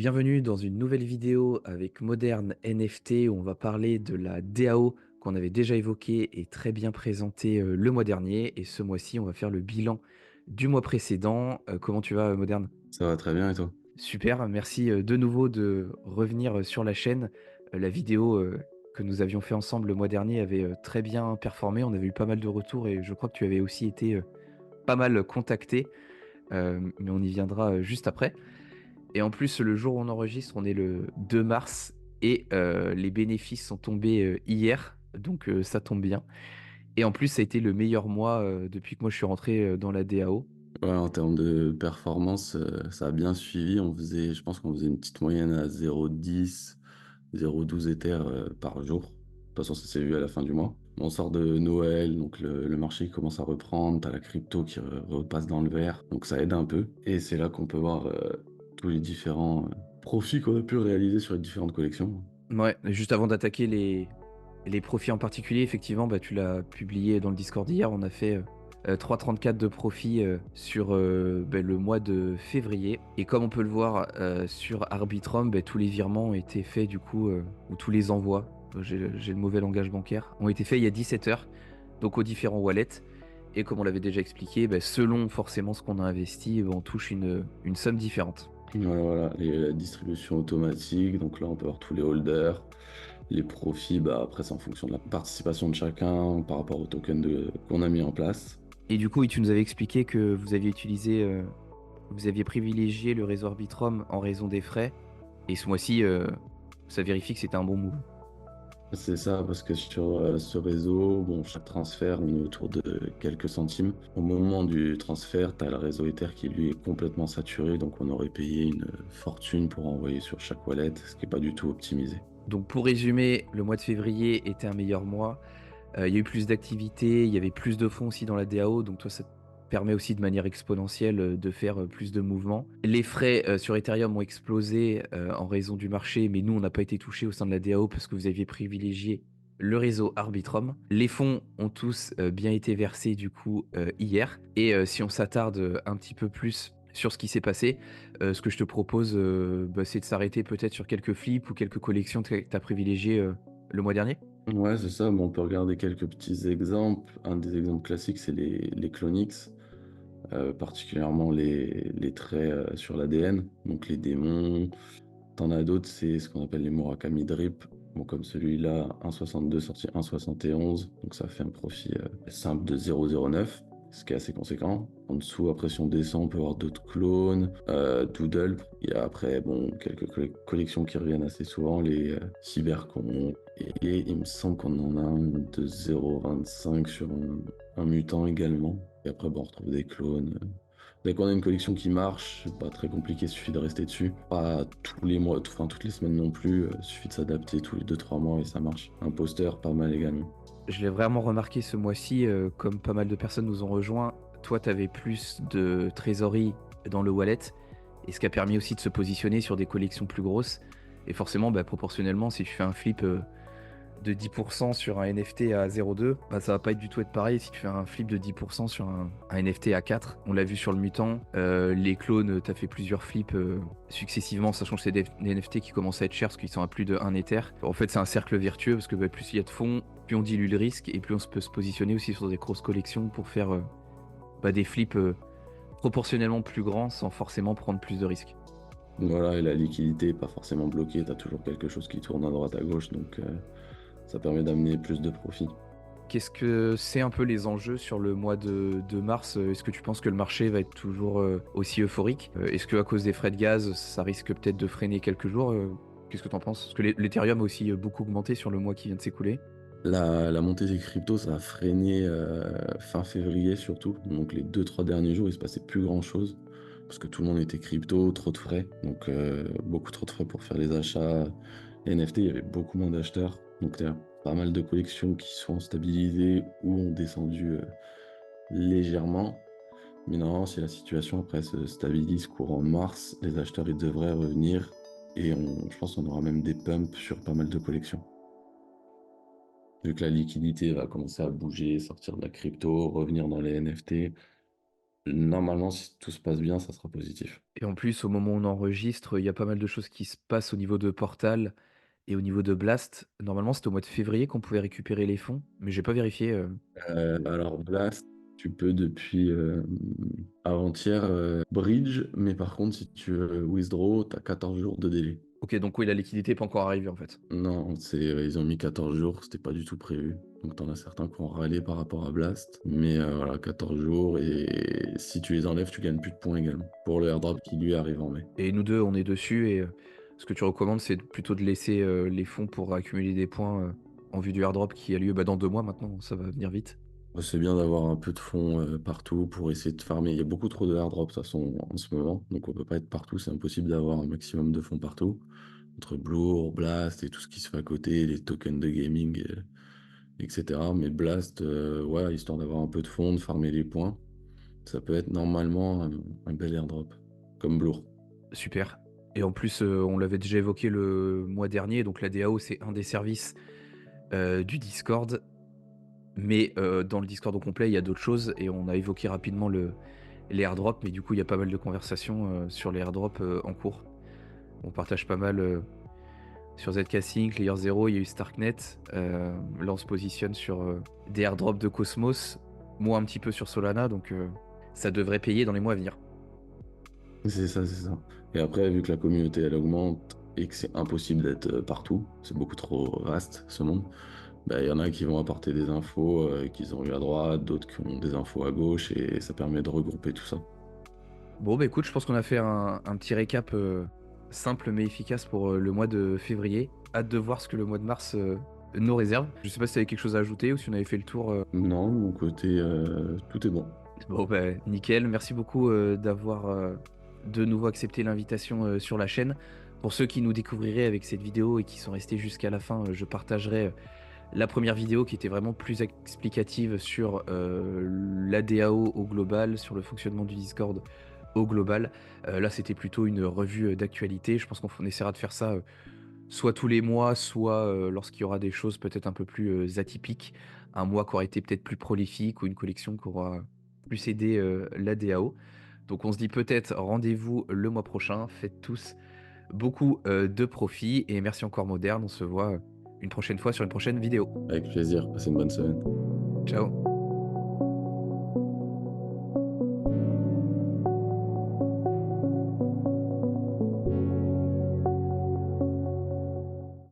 Bienvenue dans une nouvelle vidéo avec Modern NFT où on va parler de la DAO qu'on avait déjà évoquée et très bien présentée le mois dernier. Et ce mois-ci, on va faire le bilan du mois précédent. Comment tu vas, Modern? Ça va très bien et toi? Super, merci de nouveau de revenir sur la chaîne. La vidéo que nous avions fait ensemble le mois dernier avait très bien performé. On avait eu pas mal de retours et je crois que tu avais aussi été pas mal contacté, mais on y viendra juste après. Et en plus, le jour où on enregistre, on est le 2 mars et les bénéfices sont tombés hier, donc ça tombe bien. Et en plus, ça a été le meilleur mois depuis que moi je suis rentré dans la DAO. Ouais, en termes de performance, ça a bien suivi. Je pense qu'on faisait une petite moyenne à 0,10, 0,12 Ether par jour. De toute façon, ça s'est vu à la fin du mois. On sort de Noël, donc le marché commence à reprendre. T'as la crypto qui repasse dans le vert, donc ça aide un peu. Et c'est là qu'on peut voir tous les différents profits qu'on a pu réaliser sur les différentes collections. Ouais, juste avant d'attaquer les profits en particulier, effectivement, bah, tu l'as publié dans le Discord hier, on a fait 3,34 de profit sur bah, le mois de février. Et comme on peut le voir sur Arbitrum, bah, tous les virements ont été faits du coup, ou tous les envois, j'ai le mauvais langage bancaire, ont été faits il y a 17 heures, donc aux différents wallets. Et comme on l'avait déjà expliqué, bah, selon forcément ce qu'on a investi, bah, on touche une somme différente. Voilà, la distribution automatique, donc là on peut voir tous les holders, les profits, bah après c'est en fonction de la participation de chacun par rapport au token qu'on a mis en place. Et du coup, oui, tu nous avais expliqué que vous aviez utilisé, vous aviez privilégié le réseau Arbitrum en raison des frais. Et ce mois-ci, ça vérifie que c'était un bon move. C'est ça, parce que sur ce réseau, bon, chaque transfert, on est autour de quelques centimes. Au moment du transfert, tu as le réseau Ether qui lui est complètement saturé, donc on aurait payé une fortune pour envoyer sur chaque wallet, ce qui n'est pas du tout optimisé. Donc pour résumer, le mois de février était un meilleur mois. Il y a eu plus d'activités, il y avait plus de fonds aussi dans la DAO, donc toi ça te permet aussi de manière exponentielle de faire plus de mouvements. Les frais sur Ethereum ont explosé en raison du marché, mais nous on n'a pas été touchés au sein de la DAO parce que vous aviez privilégié le réseau Arbitrum. Les fonds ont tous bien été versés du coup hier. Et si on s'attarde un petit peu plus sur ce qui s'est passé, ce que je te propose, bah, c'est de s'arrêter peut-être sur quelques flips ou quelques collections que tu as privilégiées le mois dernier. Ouais, c'est ça. Bon, on peut regarder quelques petits exemples. Un des exemples classiques, c'est les Clonix, particulièrement les traits sur l'ADN, donc les démons. T'en as d'autres, c'est ce qu'on appelle les Murakami Drip. Bon, comme celui-là, 1,62 sorti 1,71, donc ça fait un profit simple de 0,09, ce qui est assez conséquent. En dessous, après, si on descend, on peut voir d'autres clones, Doodle. Il y a après, bon, quelques collections qui reviennent assez souvent, les Cybercon. Et il me semble qu'on en a un de 0,25 sur un mutant également. Et après, bon, on retrouve des clones. Dès qu'on a une collection qui marche, c'est pas très compliqué, il suffit de rester dessus. Pas tous les mois, enfin toutes les semaines non plus, il suffit de s'adapter tous les 2 3 mois et ça marche. Un poster, pas mal également. Je l'ai vraiment remarqué ce mois-ci, comme pas mal de personnes nous ont rejoints. Toi, tu avais plus de trésorerie dans le wallet, et ce qui a permis aussi de se positionner sur des collections plus grosses. Et forcément, bah, proportionnellement, si tu fais un flip de 10% sur un NFT à 0,2, bah, ça va pas du tout être pareil si tu fais un flip de 10% sur un NFT à 4. On l'a vu sur le mutant. Les clones, tu as fait plusieurs flips successivement, sachant que c'est des NFT qui commencent à être chers parce qu'ils sont à plus de 1 Ether. En fait, c'est un cercle vertueux parce que bah, plus il y a de fonds, plus on dilue le risque et plus on peut se positionner aussi sur des grosses collections pour faire bah, des flips proportionnellement plus grands sans forcément prendre plus de risques. Voilà, et la liquidité est pas forcément bloquée, t'as toujours quelque chose qui tourne à droite à gauche, donc ça permet d'amener plus de profit. Qu'est-ce que c'est un peu les enjeux sur le mois de mars? Est-ce que tu penses que le marché va être toujours aussi euphorique? Est-ce que à cause des frais de gaz, ça risque peut-être de freiner quelques jours? Qu'est-ce que tu en penses? Parce que l'Ethereum a aussi beaucoup augmenté sur le mois qui vient de s'écouler. La montée des cryptos, ça a freiné fin février surtout. Donc les 2 3 derniers jours, il se passait plus grand-chose. Parce que tout le monde était crypto, trop de frais. Donc beaucoup trop de frais pour faire les achats NFT. Il y avait beaucoup moins d'acheteurs. Donc il y a pas mal de collections qui sont stabilisées ou ont descendu légèrement. Mais non, si la situation après se stabilise courant mars, les acheteurs ils devraient revenir. Et je pense qu'on aura même des pumps sur pas mal de collections. Vu que la liquidité va commencer à bouger, sortir de la crypto, revenir dans les NFT. Normalement, si tout se passe bien, ça sera positif. Et en plus, au moment où on enregistre, il y a pas mal de choses qui se passent au niveau de Portal et au niveau de Blast. Normalement, c'était au mois de février qu'on pouvait récupérer les fonds, mais j'ai pas vérifié, Alors là, tu peux depuis avant-hier bridge, mais par contre, si tu veux withdraw, tu as 14 jours de délai. OK, donc oui, la liquidité est pas encore arrivée, en fait. Non, ils ont mis 14 jours, c'était pas du tout prévu. Donc t'en as certains qui ont râlé par rapport à Blast. Mais voilà, 14 jours, et si tu les enlèves, tu gagnes plus de points également. Pour le airdrop qui lui arrive en mai. Et nous 2, on est dessus et ce que tu recommandes, c'est plutôt de laisser, les fonds pour accumuler des points, en vue du airdrop qui a lieu, bah, dans 2 mois maintenant, ça va venir vite. C'est bien d'avoir un peu de fonds partout pour essayer de farmer. Il y a beaucoup trop de airdrops de toute façon en ce moment, donc on peut pas être partout, c'est impossible d'avoir un maximum de fonds partout. Entre Blur, Blast et tout ce qui se fait à côté, les tokens de gaming, etc. Mais Blast, ouais, histoire d'avoir un peu de fonds, de farmer les points, ça peut être normalement un bel airdrop, comme Blur. Super. Et en plus, on l'avait déjà évoqué le mois dernier, donc la DAO, c'est un des services, du Discord. Mais, dans le Discord au complet, il y a d'autres choses et on a évoqué rapidement les airdrops, mais du coup, il y a pas mal de conversations, sur les airdrops, en cours. On partage pas mal, sur ZK Sync, Layer 0, il y a eu Starknet. Là, on se positionne sur, des airdrops de Cosmos, moi un petit peu sur Solana, donc ça devrait payer dans les mois à venir. C'est ça, c'est ça. Et après, vu que la communauté elle augmente et que c'est impossible d'être partout, c'est beaucoup trop vaste ce monde, bah, il y en a qui vont apporter des infos qu'ils ont eu à droite, d'autres qui ont des infos à gauche, et ça permet de regrouper tout ça. Bon, bah, écoute, je pense qu'on a fait un petit récap, simple mais efficace pour, le mois de février. Hâte de voir ce que le mois de mars, nous réserve. Je sais pas si tu avais quelque chose à ajouter ou si on avait fait le tour, Non, de mon côté, tout est bon. Bon, bah, nickel. Merci beaucoup, d'avoir, de nouveau accepté l'invitation, sur la chaîne. Pour ceux qui nous découvriraient avec cette vidéo et qui sont restés jusqu'à la fin, je partagerai, la première vidéo qui était vraiment plus explicative sur, la DAO au global, sur le fonctionnement du Discord au global. Là, c'était plutôt une revue, d'actualité. Je pense qu'on essaiera de faire ça, soit tous les mois, soit, lorsqu'il y aura des choses peut-être un peu plus, atypiques. Un mois qui aura été peut-être plus prolifique ou une collection qui aura plus aidé, la DAO. Donc on se dit peut-être rendez-vous le mois prochain. Faites tous beaucoup, de profit et merci encore Moderne. On se voit, une prochaine fois sur une prochaine vidéo. Avec plaisir, passez une bonne semaine. Ciao.